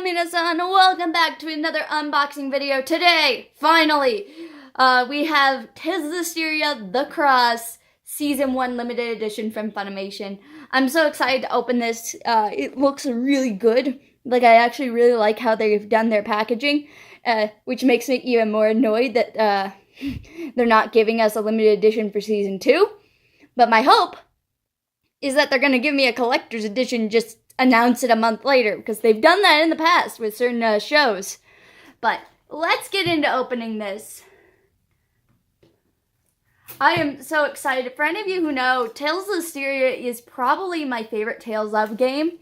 minasan, welcome back to another unboxing video. Today, finally, we have Zestiria The Cross Season 1 Limited Edition from Funimation. I'm so excited to open this. It looks really good. Like, I actually really like how they've done their packaging, which makes me even more annoyed that they're not giving us a limited edition for Season 2. But my hope is that they're going to give me a collector's edition, just announce it a month later, because they've done that in the past with certain shows. But let's get into opening this. I am so excited. For any of you who know, Tales of Zestiria is probably my favorite Tales of game.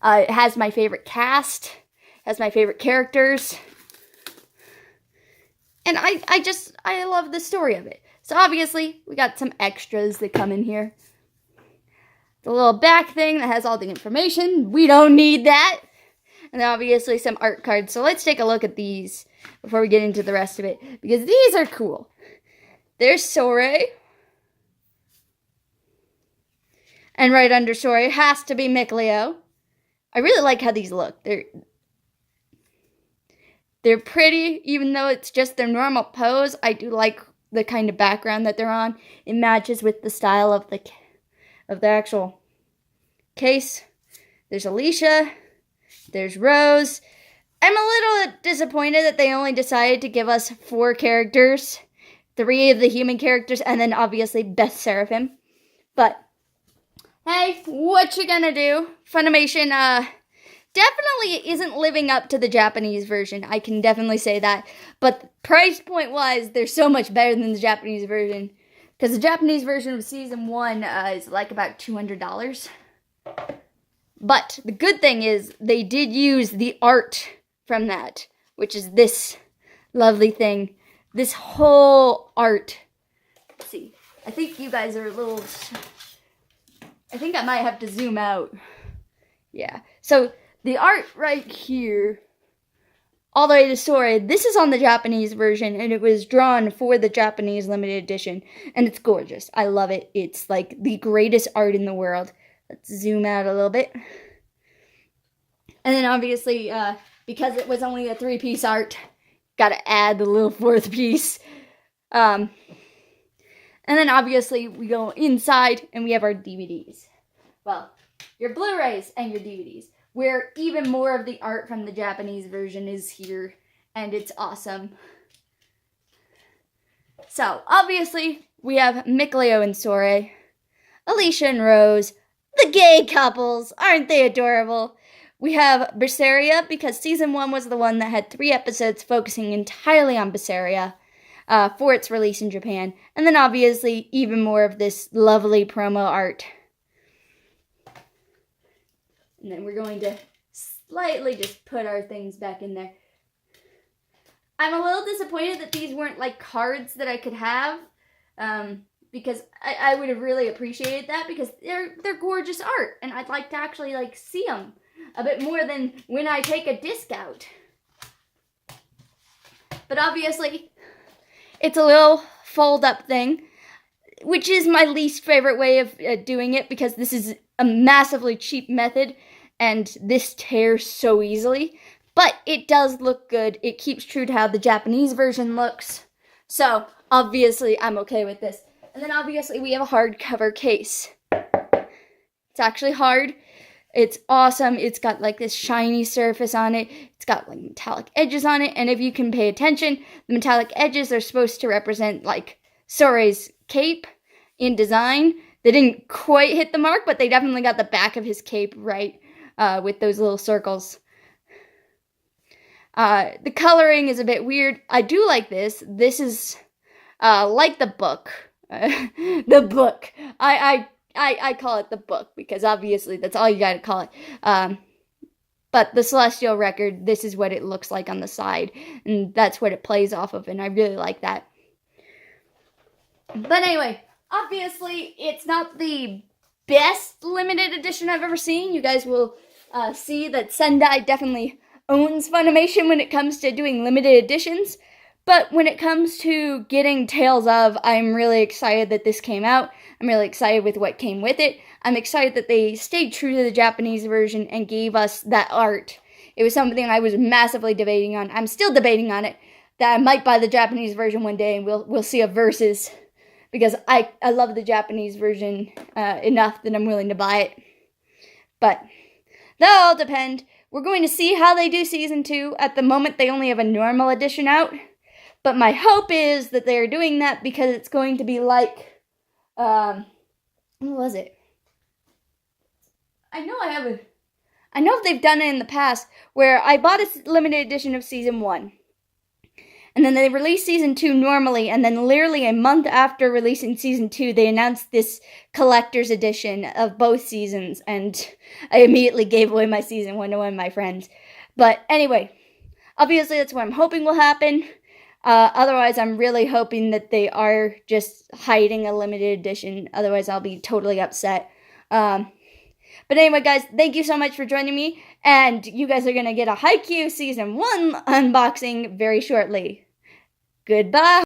It has my favorite cast, has my favorite characters, and I love the story of it. So obviously, we got some extras that come in here. The little back thing that has all the information. We don't need that. And then obviously some art cards. So let's take a look at these before we get into the rest of it, because these are cool. There's Sore. And right under Sore has to be Mikleo. I really like how these look. They're pretty, even though it's just their normal pose. I do like the kind of background that they're on. It matches with the style of the actual case. There's Alicia. There's Rose. I'm a little disappointed that they only decided to give us 4 characters. 3 of the human characters, and then obviously Beth Seraphim. But, hey, what you gonna do? Funimation, definitely isn't living up to the Japanese version. I can definitely say that. But price point-wise, they're so much better than the Japanese version. Because the Japanese version of Season 1 is like about $200. But the good thing is they did use the art from that, which is this lovely thing. This whole art. Let's see. I think you guys are a little... I think I might have to zoom out. Yeah. So the art right here, all the way to Sora, this is on the Japanese version, and it was drawn for the Japanese limited edition, and it's gorgeous. I love it. It's like the greatest art in the world. Let's zoom out a little bit. And then obviously, because it was only a 3-piece art, gotta add the little 4th piece. And then obviously we go inside and we have our DVDs. Well, your Blu-rays and your DVDs, where even more of the art from the Japanese version is here, and it's awesome. So, obviously, we have Mikleo and Sore, Alicia and Rose, the gay couples, aren't they adorable? We have Zestiria, because Season 1 was the one that had 3 episodes focusing entirely on Zestiria for its release in Japan. And then obviously, even more of this lovely promo art. And then we're going to slightly just put our things back in there. I'm a little disappointed that these weren't like cards that I could have. Because I would have really appreciated that, because they're gorgeous art. And I'd like to actually like see them a bit more than when I take a disc out. But obviously, it's a little fold-up thing, which is my least favorite way of doing it, because this is a massively cheap method, and this tears so easily. But it does look good. It keeps true to how the Japanese version looks. So, obviously, I'm okay with this. And then obviously, we have a hardcover case. It's actually hard. It's awesome. It's got like this shiny surface on it. It's got like metallic edges on it. And if you can pay attention, the metallic edges are supposed to represent like Sore's cape in design. They didn't quite hit the mark, but they definitely got the back of his cape right with those little circles. The coloring is a bit weird. I do like this. This is like the book. The book. I call it the book, because obviously that's all you gotta call it. But the Celestial Record, this is what it looks like on the side, and that's what it plays off of, and I really like that. But anyway, obviously it's not the best limited edition I've ever seen. You guys will see that Sendai definitely owns Funimation when it comes to doing limited editions. But when it comes to getting Tales of, I'm really excited that this came out. I'm really excited with what came with it. I'm excited that they stayed true to the Japanese version and gave us that art It was something I was massively debating on. I'm still debating on it. That I might buy the Japanese version one day, and we'll see a versus, because I love the Japanese version enough that I'm willing to buy it. But that'll all depend. We're going to see how they do season 2. At the moment, they only have a normal edition out. But my hope is that they're doing that because it's going to be like, what was it? I know they've done it in the past where I bought a limited edition of season 1. And then they released season 2 normally, and then literally a month after releasing season 2, they announced this collector's edition of both seasons, and I immediately gave away my season 1 to one of my friends. But anyway, obviously that's what I'm hoping will happen. Otherwise, I'm really hoping that they are just hiding a limited edition. Otherwise, I'll be totally upset. But anyway, guys, thank you so much for joining me. And you guys are going to get a Haikyuu Season 1 unboxing very shortly. Goodbye.